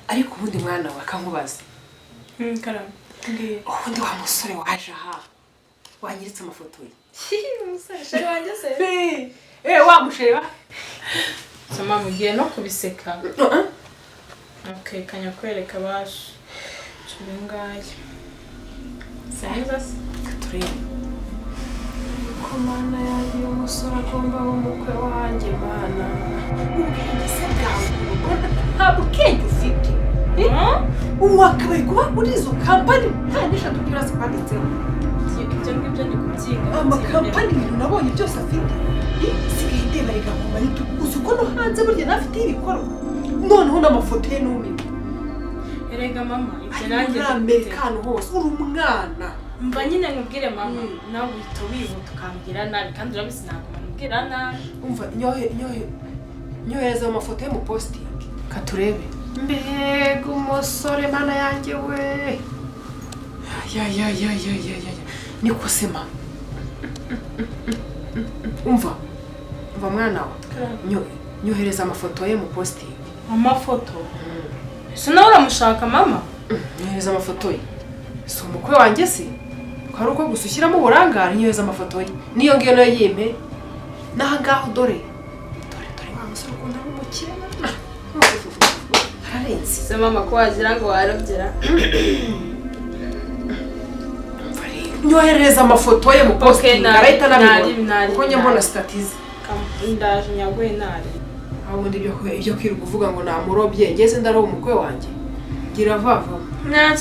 ariko ubundi mwana wa kankubaza karame ubundi wa musore waje aha wanyiritse amafoto ye umusore shari wanjye se wamusheba sama mugiye no kubiseka okay kanya kwereka bashi chibingaye saiba katurebe ko mana yanjye umusore agomba umukwe wanjye mana ubwenge se bwawe ntabwo kenge ufite wakabaye kuba muri izo kampani kandi eshatu byose kwanditseho ibyo ngibyo ndi kubyiga amakampani ibintu nabonye byose afite sigaye ndeba reka ku marito uzi ko no hanze burya nafite ibikorwa noneho n'amafoto ye n'umiwe erega mama ibyo nanjye muri Amerika hano hose uri umwana mba nyine nkubwire mama nawe uhita wihuta ukambwira nabi kandi urabizi ntabwo mbwira nabi umva nyohereza amafoto ye mu postingi katurebe mbega umusore mana yanjye we ya niko sema umva mwana wa nyohereza amafoto ye mu postingi amafoto ese nawe uramushaka mama nyohereza amafoto ye si umukwe wanjye se ko ari uko gusa ushyiramo uburangare nyohereza amafoto ye niyo ngiyo nayo yimpe n'aha ngaho dore wa musore ukunda n'umukire ararenze se mama ko wagira ngo warabyera nyohereza amafoto ye mu postingi arahita nabibona kuko njye mbona statize ndaje nyaguye nari ubundi ibyo kwirirwa uvuga ngo namurobye ngeze ndaroba umukwe wanjye gira vava nta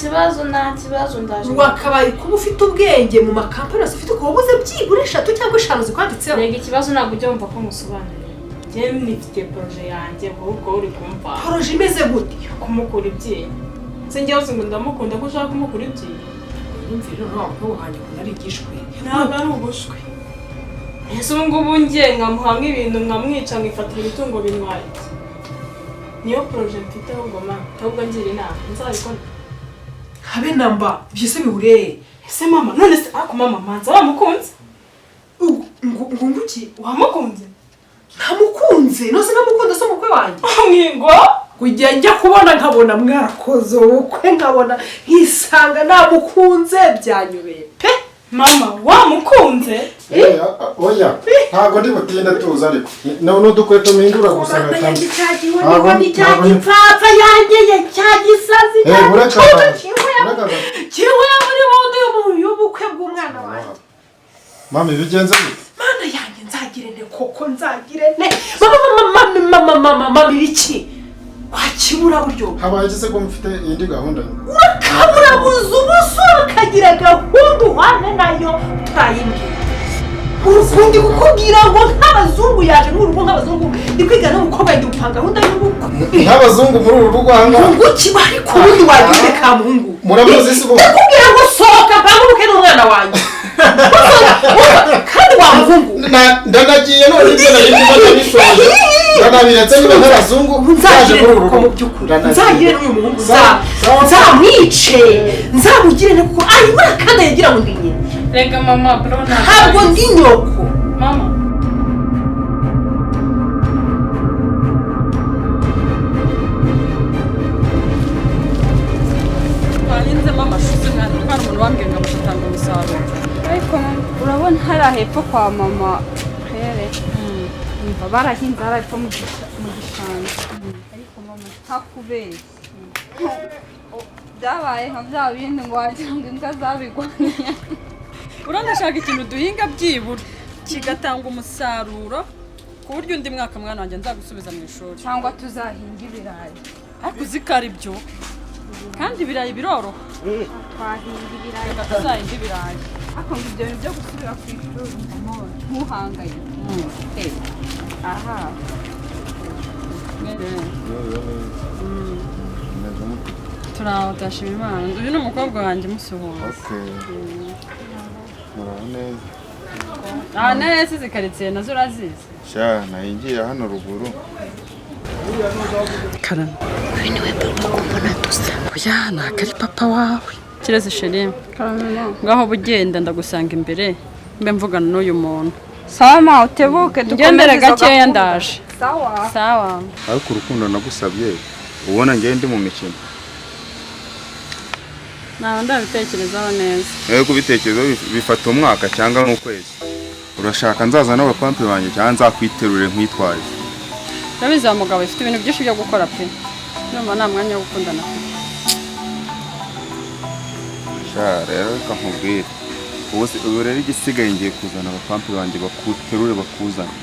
kibazo ndaje wakabaye kuba ufite ubwenge mu makampani yose ufite kuba ubuze byibura 3 cyangwa 5 zikwanditseho rega ikibazo ntabwo ujya wumva ko musobanurira njye nifite projet yanjye ahubwo uri kumva projet imeze gute kumukura ibyiye se njye hose ngo ndamukunda ko ushaka kumukura ibyiye yumvira ntabwo uhanye ko nari igishwe ntabwo ari ubushwe ese ubu ngubu ngiye nkamuhamwe ibintu nkamwica nkifatira imitungo bintwaye niyo projet mfite ahubwo mama ahubwo ngira inama nzabikora habe namba ibyo se bihureye ese mama none se ako mama manza wamukunze nguki wamukunze ntamukunze nose ntamukunze so mukwe wanjye mwingo kujya njya kubona nkabona mwarakoze ubukwe nkabona nkisanga namukunze byanyobeye pe mama wamukunze oya ntabwo ndi butinda tuza ariko n'udukweto mpindura gusa kandi ntabwo ni cyagipfapfa yanjye cyagisazi kiwe muri wundi y'ubukwe bw'umwana wanjye mama ibigenze bite mana yanjye nzagire ne koko nzagire ne mama ibiki wakibura buryo habaye se ko mufite indi gahunda wakabura buzu busura kagira gahunda uhane nayo turayimbye urukundi kukubwira ngo nk'abazungu yaje nk'urugo nk'abazungu ndi kwigana n'umukobwa ndi gupanga gahunda y'ubukwe nk'abazungu muri uru rugo ahangaha ngo kibari ku bundi wagize ka muhungu muramuzi se ubu ndakubwira ngo sohoka panga ubukwe n'umwana wanjye kandi wa muhungu ndanagiye none ibyo nari ndimo ndabishoje ndanabiretse niba nk'abazungu nzaje muri uru rugo mu by'ukuri nzagire n'uyu muhungu nzamwice nzamugire ne kuko ari kandi yagira ngo ndi nyine rega mama bro ntabwo ndi nyoko mama twahinzemo amashuzi kandi umuntu wambwiye ngo amushatanga umusaruro ariko urabona hari hepfo kwa mama rere umva barahinze hari hepfo mu gishanga ariko mama ntakubeshye byabaye nka bya bindi ngo wagira ngo imbwa zabigwaniye urandashaka ikintu duhinga byibura kigatanga umusaruro ku buryo undi mwaka mwana wanjye nzagusubiza mu ishuri cyangwa tuzahinga ibirayi ariko uzi ko ari byo kandi ibirayi biroroha twahinga ibirayi tuzahinga ibirayi ariko ngo ibyo bintu byo gusubira ku ishuri ntuhangayike aha turaho turashima imana uyu ni umukobwa wanjye musuhuza muraho neza aha neza izi karitsiye nazo urazizi sha nahingiye hano ruguru karame uyu niwe papa kumbona dusa oya ntabwo ari papa wawe kireze sheri ngaho bugenda ndagusanga imbere mbe mvugana n'uyu muntu sawa ma utebuke ngendere gakeya ndaje sawa sawa ariko urukundo nagusabye ubona njye ndi mu mikino. Ntawe ndabitekerezaho neza. Nawe kubitekerezaho bifata umwaka cyangwa n'ukwezi. Urashaka nzaza n'abapampe banjye cyangwa nzakwiterure nkwitwaye? Urabizi wa mugabo ufite ibintu byinshi byo gukora pe. Numva nta mwanya wo gukundana pe. Rero reka nkubwire. Ubu rero igisigaye ngiye kuzana abapampe banjye bakuterure bakuzana.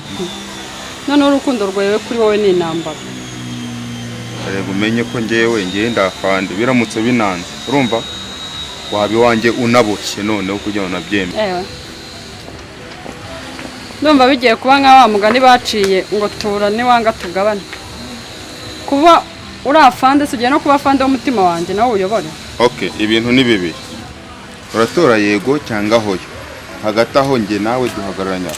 None urukundo rwawe kuri wowe ni intambara. Reba umenye ko ngiye ndafande biramutse binanze. Urumva? Wabi wanjye unaboshye noneho kugira ngo nabyeme. Ewe. Ndumva bigiye kuba nka wa mugani baciye ngo tura ni wanga tugabane. Kuba urafande sugiye no kuba afande w'umutima wanjye nawe uyobore. Okay, ibintu ni bibiri. Uratora yego cyangwa hoyo. Hagati aho nge nawe duhagararanya.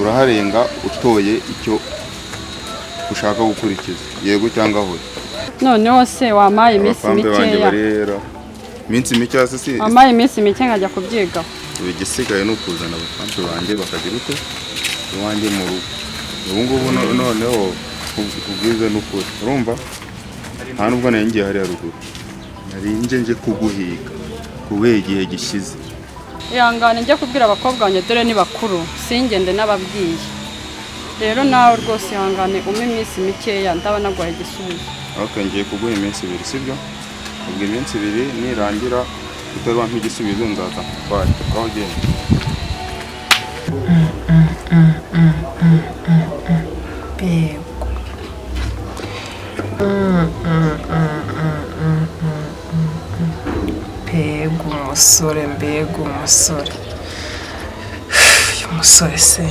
Uraharenga utoye icyo ushaka gukurikiza. Yego cyangwa hoyo. Noneho se wamaye iminsi mikeya. Minsi mike hasi si. Wamaye iminsi mike nkajya kubyiga. Igisigaye no kuzana abapampe banjye bakagira uko iwanjye mu rugo. Ubu ngubu noneho kubwize n'ukuri. Urumva? Nta nubwo ngiye hariya ruguru. Nari nje kuguhiga. Kubera igihe gishize. Ihangane njye kubwira abakobwa banjye dore ni bakuru singende n'ababwiye. Rero nawe rwose ihangane umpe iminsi mikeya ndabona gwaye igisubizo. Okay, ngiye kuguha iminsi 2 sibyo? Ubwo iminsi 2 nirangira utarwa nk'igisubizo nzaza kwari. Aho genda. Mbega umusore, mbega umusore. Uyu musore se.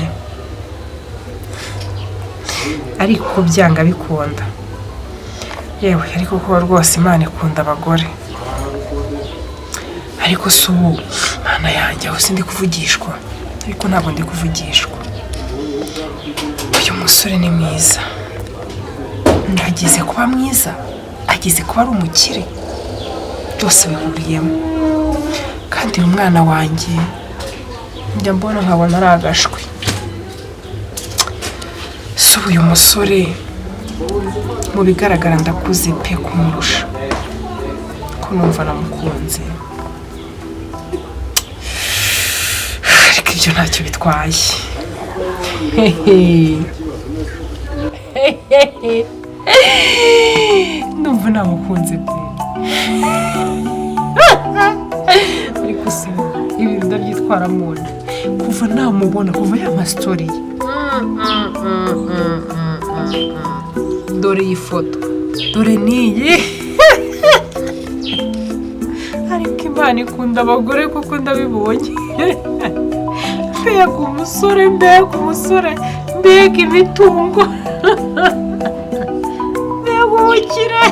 Ariko byanga bikunda. Yewe ariko ko rwose Imana ikunda abagore. Ariko si ubu Mana yanjye aho sindi kuvugishwa. Ariko ntabwo ndi kuvugishwa. Uyu musore ni mwiza. Ndagize kuba mwiza. Agize kuba ari umukire. Byose bihuriyemo. Kandi uyu mwana wanjye njya mbona nkabona ari agashwi. Si uyu musore mu bigaragara ndakuze pe kumurusha. Ko numva namukunze. Ariko ibyo ntacyo bitwaye. Numva namukunze pe. Ariko si ibintu ndabyitwaramo kuva namubona kuva y'amastori. Dore iyi foto, dore niyi. Ariko Imana ikunda abagore kuko ndabibonye. Mbega umusore, mbega umusore, mbega imitungo. Mbega ubukire.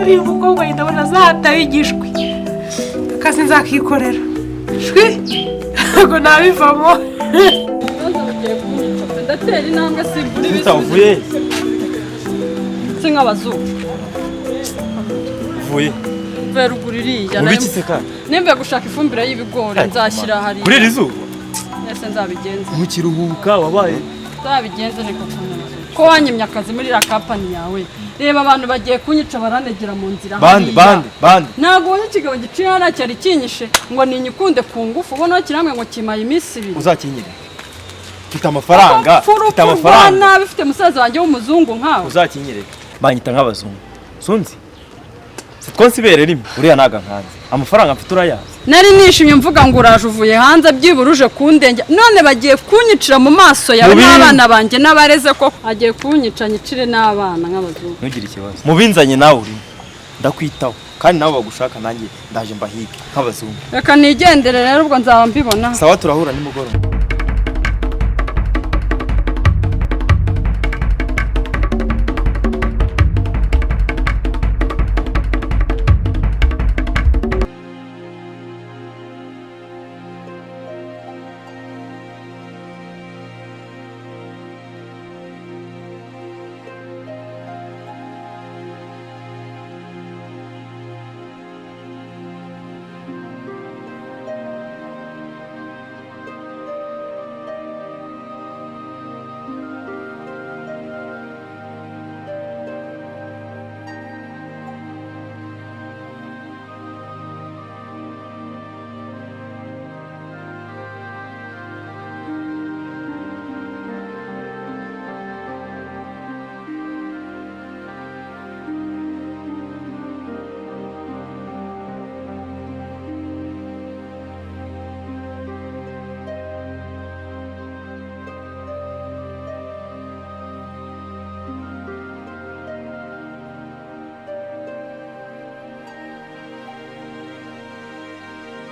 Uyu mukobwa ndabona azahataho igishwi. Akazi nzakikorera. Shwi, ntabwo nabivamo. Ndatera intambwe simbura ibisubizo. Utavuye? Si nk'abazungu. Uvuye? Mvuye ruguru iriya. Ubiki se kandi? Nimba gushaka ifumbire y'ibigori nzashyira hariya. Kuri iri zuba? Ese nzabigenza. Mu kiruhuka wabaye? Nzabigenza niko kuntu. Ko wanyimye akazi muri la company yawe. Reba abantu bagiye kunyica baranegera mu nzira hariya. Bande. Ntabwo wari ikigabo giciye hariya cyari kinyishe ngo ninyikunde ku ngufu. Ubona kiramwe ngo kimaye iminsi 2. Uzakinyire. Mfite amafaranga. Mfite amafaranga. Bifite musaza wanjye w'umuzungu nkawe. Uzakinyire. Banyita nk'abazungu. Sunzi? Sitwonsibere rimwe. Uriya naga nkanze. Amafaranga mfite urayazi. Nari nishimye mvuga ngo uraje uvuye hanze byiburuje kundenge. None bagiye kunyicira mu maso yawe n'abana banjye n'abareze ko agiye kunyica nyicire n'abana nk'abazungu. Ntugire ikibazo. Mubinzanye nawe uri. Ndakwitaho. Kandi nabo bagushaka nanjye ndaje mbahige nk'abazungu. Reka nigendere rero ubwo nzaba mbibona. Sawa turahura nimugoroba.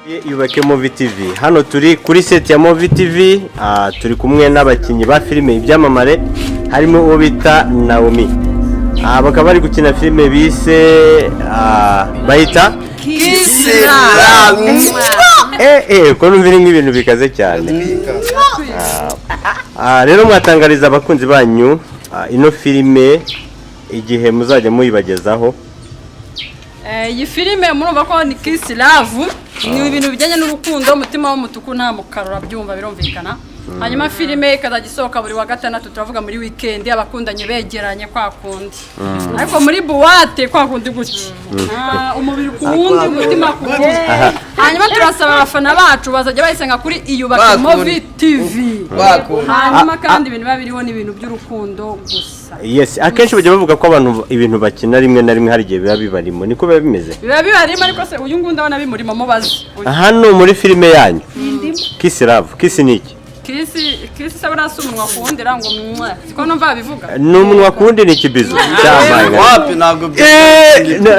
Yubake Movie TV. Hano turi kuri set ya Movie TV, turi kumwe n'abakinnyi ba filime ibyamamare harimo uwo bita Naomi. Bakaba bari gukina filime bise bayita Kiss Love. Ko numvira nk'ibintu bikaze cyane. Rero mwatangariza abakunzi banyu ino filime igihe muzajya muyibagezaho. Iyi filime murumva ko ni Kiss Love, ni ibintu bijyanye n'urukundo, umutima w'umutuku nta mukara, urabyumva birumvikana. Hanyuma filime ikazagisohoka buri wa gatandatu, turavuga muri weekend, abakundanye begeranye kwa kundi. Ariko muri buwate kwa kundi gutya. Umubiri ku wundi, umutima ku wundi. Hanyuma turasaba abafana bacu bazajya bayisenga kuri Iyubake Movie TV. Hanyuma kandi ibintu biba biriho ni ibintu by'urukundo gusa. Yes, akenshi bajya bavuga ko abantu ibintu bakina rimwe na rimwe hari igihe biba bibarimo. Niko biba bimeze? Biba bibarimo ariko se uyu ngunda abana bimurimo mubaze. Hano muri filime yanyu Kiss Love, Kiss ni iki? Kiss sabana sumunwa kuwundira ngo mwe. Siko numva babivuga. N'umunwa kundi ni kibizo. Cyambaye. Wapi ntabwo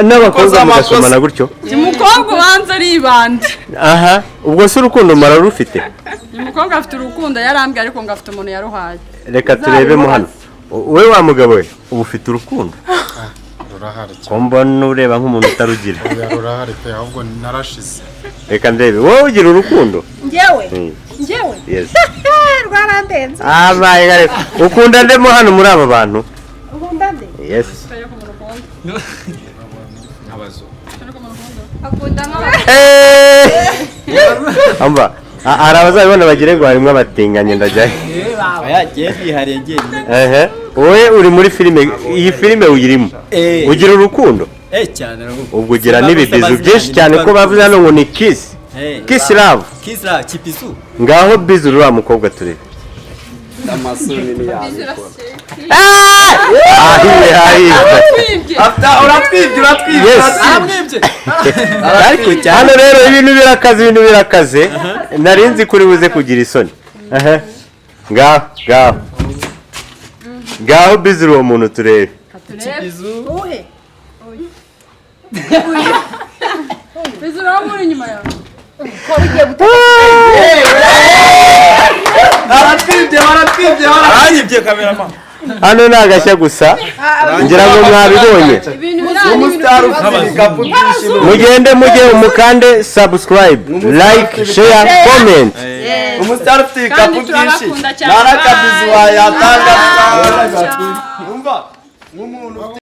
n'abakobwa mugasomana gutyo. Umukobwa banza ari bande. Aha, ubwo se urukundo mara rufite? Umukobwa afite urukundo yarambye ariko ngafite umuntu yaruhaye. Reka turebemo hano. Wowe wa mugabo we ubu ufite urukundo? Rurahari cyane. Ko mbona ureba nk'umuntu utarugira. Rurahari pe ahubwo narashize. Reka ndebe. Wowe ugira urukundo? Njyewe. Yes. Rwarandenze. My God. Ukunda ndemo hano muri aba bantu? Ukunda nde? Yes. Akunda Amba. Hari abazabibona bagire ngo harimo abatinganye ndajyayo. yagiye yihariye ngende. Wowe uri muri filime, iyi filime uyirimo. Ugira urukundo? Cyane ubwo ugira n'ibibizu byinshi cyane ko bavuze hano ngo ni Kiss. Kiss Love. Kiss Love kipisu. Ngaho bizu rwa mukobwa turebe. Amasoni ni yawe. Urapfibye. Ariko hano rero ibintu birakaze. Narinzi kuri buze kugira isoni. Ngaho bizu rwa muntu turebe. Kipisu. Bizu rwa muri inyuma yawe. Aranyibye cameraman. Hano ni agashya gusa ngira ngo mwabibonye. Mugende umukande subscribe, like, share, comment. Umustar ufite ikapu byinshi. Narakabizi wayatanga. Umva.